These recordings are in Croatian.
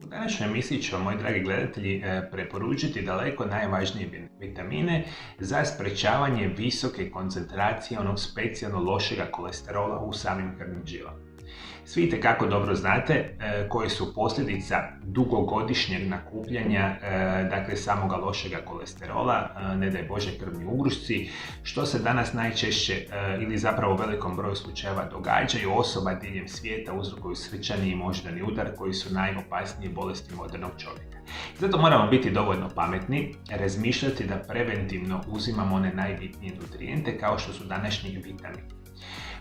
U današnjoj emisiji ću vam, moji dragi gledatelji, preporučiti daleko najvažnije vitamine za sprečavanje visoke koncentracije onog specijalno lošega kolesterola u samim krvnim žilama. Svi itekako dobro znate koje su posljedica dugogodišnjeg nakupljanja samoga lošega kolesterola, ne daj Bože krvni ugrušci, što se danas najčešće ili zapravo u velikom broju slučajeva događaju. Osoba diljem svijeta uzrokuju srčani i moždani udar koji su najopasnije bolesti modernog čovjeka. Zato moramo biti dovoljno pametni, razmišljati da preventivno uzimamo one najbitnije nutrijente kao što su današnji vitamini.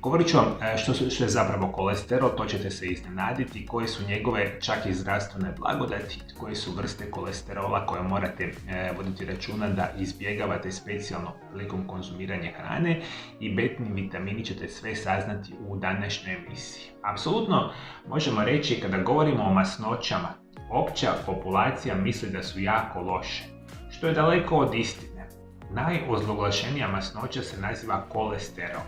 Govorit ću vam što je zapravo kolesterol, to ćete se iznenaditi, koje su njegove čak i zdravstvene blagodati, koje su vrste kolesterola koje morate voditi računa da izbjegavate specijalno prilikom konzumiranja hrane, i bitni vitamini ćete sve saznati u današnjoj emisiji. Apsolutno možemo reći, kada govorimo o masnoćama, opća populacija misli da su jako loše, što je daleko od istine. Najozloglašenija masnoća se naziva kolesterol.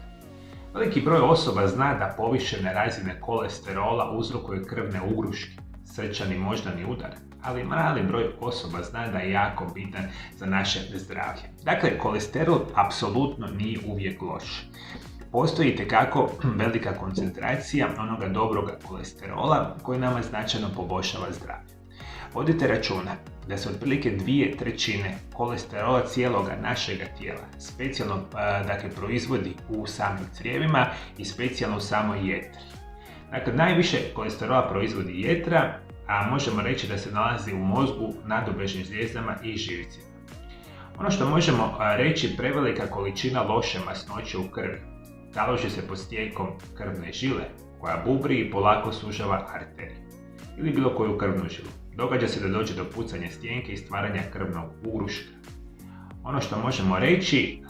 Veliki broj osoba zna da povišene razine kolesterola uzrokuje krvne ugruške, srčani moždani udar, ali mali broj osoba zna da je jako bitan za naše zdravlje. Dakle, kolesterol apsolutno nije uvijek loš. Postoji itekako velika koncentracija onoga dobroga kolesterola koji nama značajno poboljšava zdravlje. Vodite računa da se otprilike 2/3 kolesterola cijeloga našega tijela specijalno proizvodi u samim crijevima i specijalno u samoj jetri. Dakle, najviše kolesterola proizvodi jetra, a možemo reći da se nalazi u mozgu, nadobrešnim zvijezdama i živcima. Ono što možemo reći, prevelika količina loše masnoće u krvi taloži se pod stijekom krvne žile koja bubri i polako sužava arteriju ili bilo koju krvnu žilu. Događa se da dođe do pucanja stijenke i stvaranja krvnog ugruška. Ono što možemo reći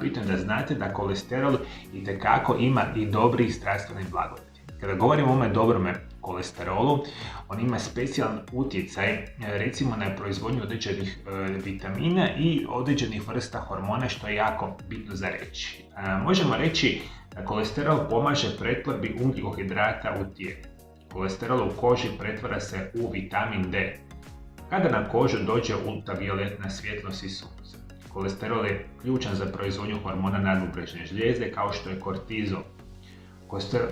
bitno je da znate da kolesterol itekako ima i dobri zdravstveni blagodati. Kada govorimo o ovome dobrome kolesterolu, on ima specijalan utjecaj recimo na proizvodnju određenih vitamina i određenih vrsta hormona, što je jako bitno za reći. Možemo reći da kolesterol pomaže pretvorbi ugljikohidrata u tijelu. Kolesterol u koži pretvara se u vitamin D. Kada na kožu dođe ultravioletna svjetlost iz sunca. Kolesterol je ključan za proizvodnju hormona nadbubrečne žlijezde kao što je kortizol.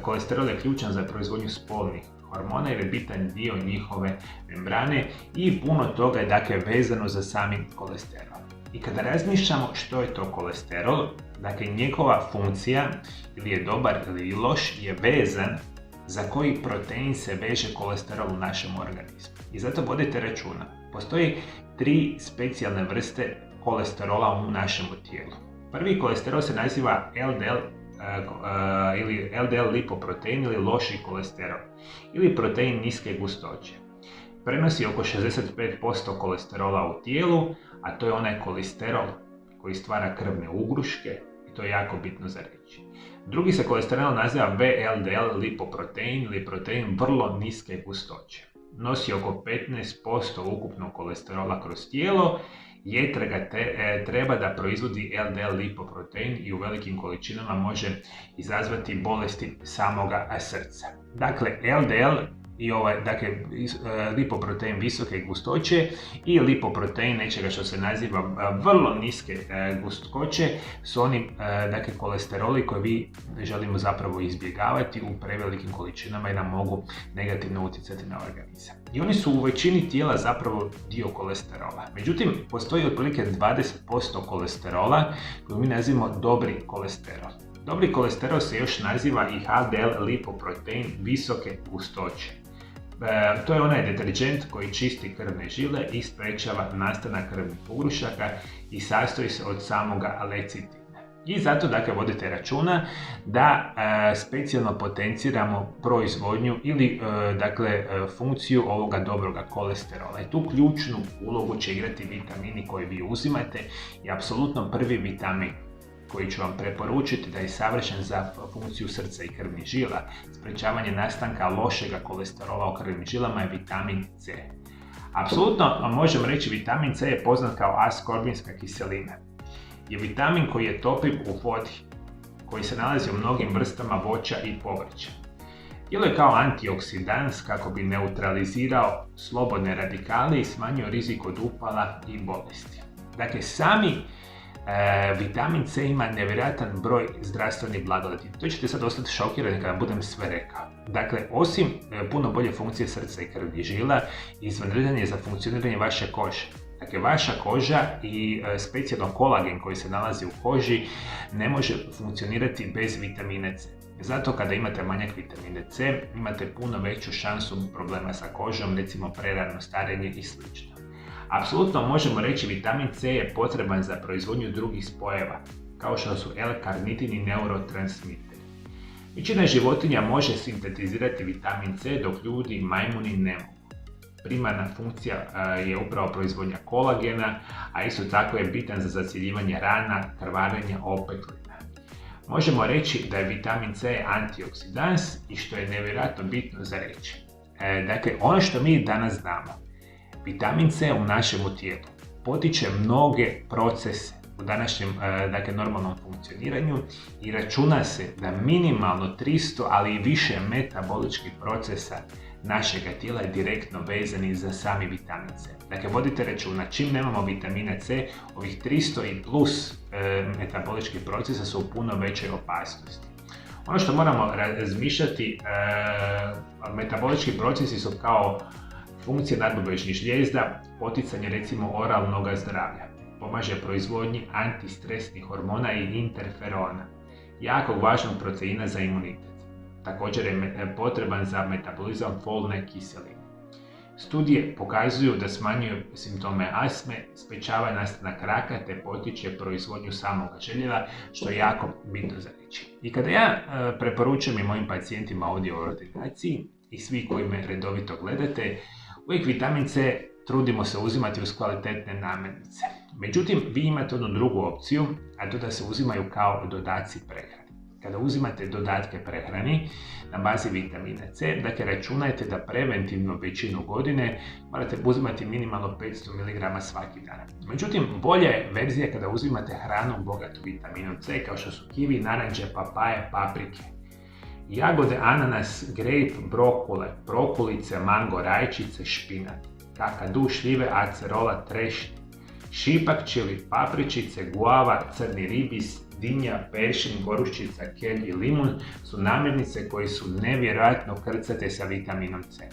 Kolesterol je ključan za proizvodnju spolnih hormona jer je bitan dio njihove membrane i puno toga je vezano za sami kolesterol. I kada razmišljamo što je to kolesterol, njegova funkcija ili je dobar ili loš je vezan za koji protein se veže kolesterol u našem organizmu. I zato vodite računa. Postoji 3 specijalne vrste kolesterola u našem tijelu. Prvi kolesterol se naziva LDL lipoprotein ili loši kolesterol ili protein niske gustoće. Prenosi oko 65% kolesterola u tijelu, a to je onaj kolesterol koji stvara krvne ugruške i to je jako bitno za reći. Drugi se kolesterol naziva VLDL lipoprotein ili protein vrlo niske gustoće. Nosi oko 15% ukupnog kolesterola kroz tijelo. Jetra ga treba da proizvodi LDL lipoprotein i u velikim količinama može izazvati bolesti samoga srca. Dakle, LDL i lipoprotein visoke gustoće i lipoprotein nečega što se naziva vrlo niske gustoće su oni kolesteroli koje vi želimo zapravo izbjegavati u prevelikim količinama i nam mogu negativno utjecati na organizam. I oni su u većini tijela zapravo dio kolesterola. Međutim, postoji otprilike 20% kolesterola koji mi nazivamo dobri kolesterol. Dobri kolesterol se još naziva i HDL lipoprotein visoke gustoće. To je onaj deterđent koji čisti krvne žile i sprečava nastanak krvnih ugrušaka i sastoji se od samoga lecitina. I zato vodite računa da specijalno potenciramo proizvodnju ili funkciju ovoga dobroga kolesterola. I tu ključnu ulogu će igrati vitamini koje vi uzimate i apsolutno prvi vitamin koji ću vam preporučiti da je savršen za funkciju srca i krvnih žila, sprečavanje nastanka lošega kolesterola u krvnim žilama, je vitamin C. Apsolutno možemo reći vitamin C je poznat kao askorbinska kiselina. Je vitamin koji je topiv u vodi, koji se nalazi u mnogim vrstama voća i povrća. Djeluje kao antioksidans kako bi neutralizirao slobodne radikale i smanjio rizik od upala i bolesti. Dakle, sami vitamin C ima nevjerojatan broj zdravstvenih blagodati. To ćete sad ostati šokirani kada budem sve rekao. Dakle, osim puno bolje funkcije srca i krvnih žila, izvanredan je za funkcioniranje vaše kože. Dakle, vaša koža i specijalno kolagen koji se nalazi u koži ne može funkcionirati bez vitamina C. Zato kada imate manjak vitamina C, imate puno veću šansu problema sa kožom, recimo prerano starenje i sl. Apsolutno možemo reći vitamin C je potreban za proizvodnju drugih spojeva, kao što su L-karnitin i neurotransmiteri. Većina životinja može sintetizirati vitamin C, dok ljudi i majmuni ne mogu. Primarna funkcija je upravo proizvodnja kolagena, a isto tako je bitan za zacjeljivanje rana, krvarenja, opeklina. Možemo reći da je vitamin C antioksidans i što je nevjerojatno bitno za reći. Dakle, ono što mi danas znamo, vitamin C u našemu tijelu potiče mnoge procese u današnjem normalnom funkcioniranju i računa se da minimalno 300, ali i više metaboličkih procesa našega tijela je direktno vezani za sami vitamin C. Dakle, vodite računa, čim nemamo vitamina C, ovih 300 i plus metaboličkih procesa su u puno većoj opasnosti. Ono što moramo razmišljati, metabolički procesi su kao funkcije nadbubrečnih žlijezda, poticanje recimo oralnog zdravlja, pomaže proizvodnji antistresnih hormona i interferona, jako važnog proteina za imunitet. Također je potreban za metabolizam folne kiseline. Studije pokazuju da smanjuje simptome astme, sprječava nastanak raka te potiče proizvodnju samog željeva, što je jako bitno za reći. I kada ja preporučujem i mojim pacijentima ovdje u ordinaciji i svi koji me redovito gledate, uvijek vitamin C trudimo se uzimati uz kvalitetne namirnice. Međutim, vi imate jednu drugu opciju, a to da se uzimaju kao dodaci prehrani. Kada uzimate dodatke prehrani na bazi vitamina C, dakle računajte da preventivno većinu godine morate uzimati minimalno 500 mg svaki dan. Međutim, bolja je verzija kada uzimate hranu bogatu vitaminom C, kao što su kivi, naranče, papaje, paprike, jagode, ananas, grejp, brokule, prokulice, mango, rajčice, špinat, kakadu, šljive, acerola, trešnje, šipak, čili, papričice, guava, crni ribis, dinja, peršin, goruščica, kelj i limun su namirnice koje su nevjerojatno krcate sa vitaminom C.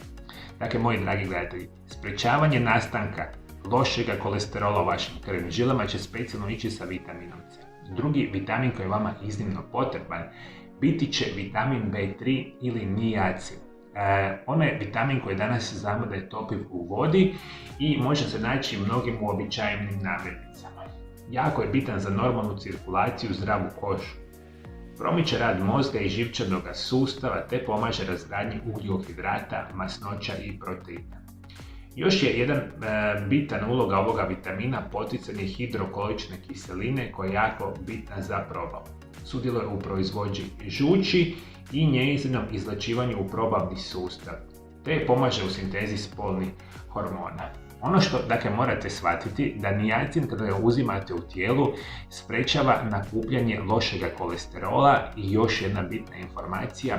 Dakle, moji dragi gledatelji, sprječavanje nastanka lošega kolesterola u vašim krvnim žilama će specijalno ići sa vitaminom C. Drugi vitamin koji je vama iznimno potreban biti će vitamin B3 ili niacin. On je vitamin koji danas znamo da je topiv u vodi i može se naći mnogim uobičajenim namirnicama. Jako je bitan za normalnu cirkulaciju, zdravu kožu. Promiče rad mozga i živčanog sustava te pomaže razgradnji ugljikohidrata, masnoća i proteina. Još je jedan bitan uloga ovoga vitamina poticanje hidrokolične kiseline koja je jako bitna za probavu. Sudjeluje u proizvodnji žuči i njezinom izlačivanju u probavni sustav, te pomaže u sintezi spolnih hormona. Ono što morate shvatiti da niacin kada ga uzimate u tijelu sprečava nakupljanje lošega kolesterola i još jedna bitna informacija,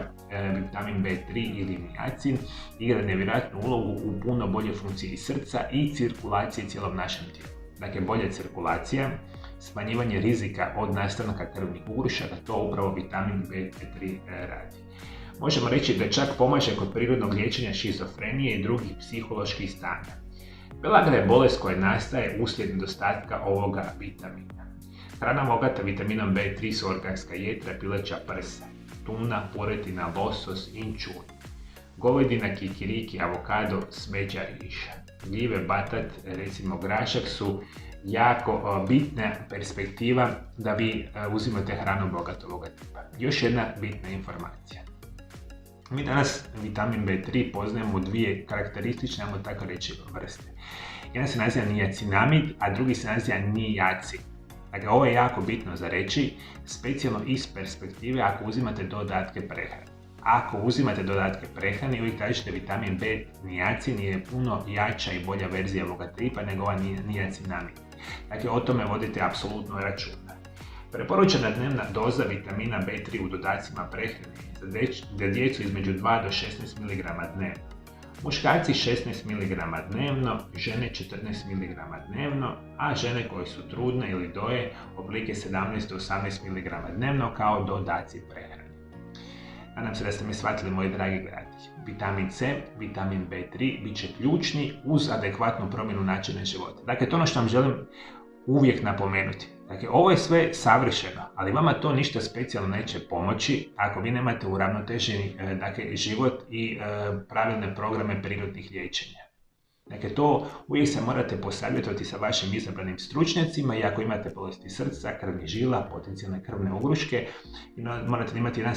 vitamin B3 ili niacin igra nevjerojatnu ulogu u puno bolje funkciji srca i cirkulacije cijelom našem tijelu. Dakle, bolja cirkulacija, smanjivanje rizika od nastanka krvnih ugrušaka, to upravo vitamin B3 radi. Možemo reći da čak pomaže kod prirodnog liječenja šizofrenije i drugih psiholoških stanja. Pelagra je bolest koja nastaje uslijed nedostatka ovoga vitamina. Hrana bogata vitaminom B3 su organska jetra, pileća prsa, tuna, puretina, losos, inčun, govedina, kikiriki, avokado, smeđa, riža. Gljive, batat, recimo grašak su jako bitna perspektiva da vi uzimate hranu bogatu ovoga tipa. Još jedna bitna informacija. Mi danas vitamin B3 poznajemo u dvije karakteristične, ajmo tako reći, vrste. Jedan se naziva niacinamid, a drugi se naziva niacin. Dakle, ovo je jako bitno za reći, specijalno iz perspektive ako uzimate dodatke prehrane. Ako uzimate dodatke prehrane, uvijek tražite vitamin B, niacin je puno jača i bolja verzija ovoga tipa nego ova niacinamid. Dakle, o tome vodite apsolutno računa. Preporučena dnevna doza vitamina B3 u dodacima prehrani za djecu između 2 do 16 mg dnevno. Muškarci 16 mg dnevno, žene 14 mg dnevno, a žene koje su trudne ili doje oblike 17 do 18 mg dnevno kao dodaci prehrani. Nadam se da ste me shvatili, moji dragi gledatelji. Vitamin C, vitamin B3 bit će ključni uz adekvatnu promjenu načina života. Dakle, to je ono što vam želim uvijek napomenuti. Dakle, ovo je sve savršeno, ali vama to ništa specijalno neće pomoći ako vi nemate uravnoteženi život i pravilne programe prirodnih liječenja. Dakle, to uvijek se morate posavjetovati sa vašim izabranim stručnjacima i ako imate bolesti srca, krvnih žila, potencijalne krvne ugruške, morate imati jedan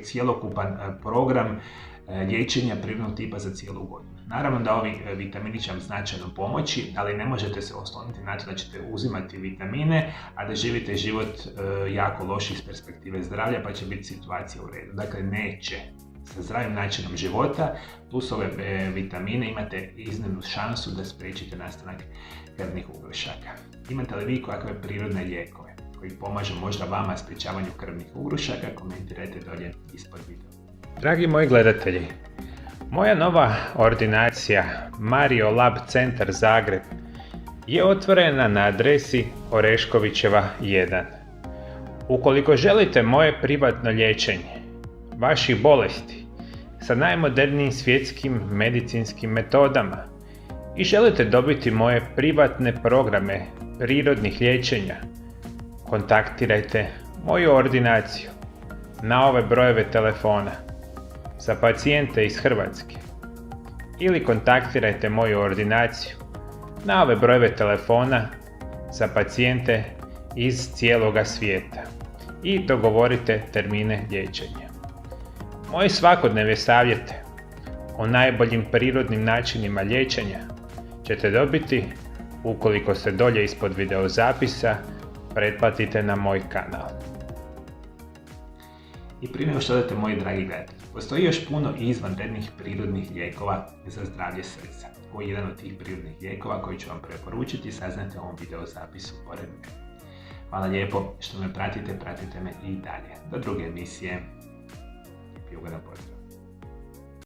cjelokupan program liječenja prirodnog tipa za cijelu godinu. Naravno da ovi vitamini će vam značajno pomoći, ali ne možete se osloniti na to da ćete uzimati vitamine, a da živite život jako loš iz perspektive zdravlja, pa će biti situacija u redu. Dakle, neće. Sa zdravim načinom života plus ove vitamine imate iznimnu šansu da spriječite nastanak krvnih ugrušaka. Imate li vi kakve prirodne lijekove koji pomažu možda vama sprječavanju krvnih ugrušaka? Komentirajte dolje ispod videa. Dragi moji gledatelji, moja nova ordinacija Mario Lab Centar Zagreb je otvorena na adresi Oreškovićeva 1. Ukoliko želite moje privatno liječenje vaših bolesti sa najmodernijim svjetskim medicinskim metodama i želite dobiti moje privatne programe prirodnih liječenja, kontaktirajte moju ordinaciju na ove brojeve telefona za pacijente iz Hrvatske ili kontaktirajte moju ordinaciju na ove brojeve telefona za pacijente iz cijeloga svijeta i dogovorite termine liječenja. Moje svakodnevne savjete o najboljim prirodnim načinima liječenja ćete dobiti ukoliko se dolje ispod videozapisa pretplatite na moj kanal. I prije nego što odete, moji dragi gledatelji, postoji još puno izvanrednih prirodnih lijekova za zdravlje srca. Ovo je jedan od tih prirodnih lijekova koji ću vam preporučiti, saznate u ovom videozapisu pored mene. Hvala lijepo što me pratite me i dalje. Do druge emisije. Ugodan pozdrav.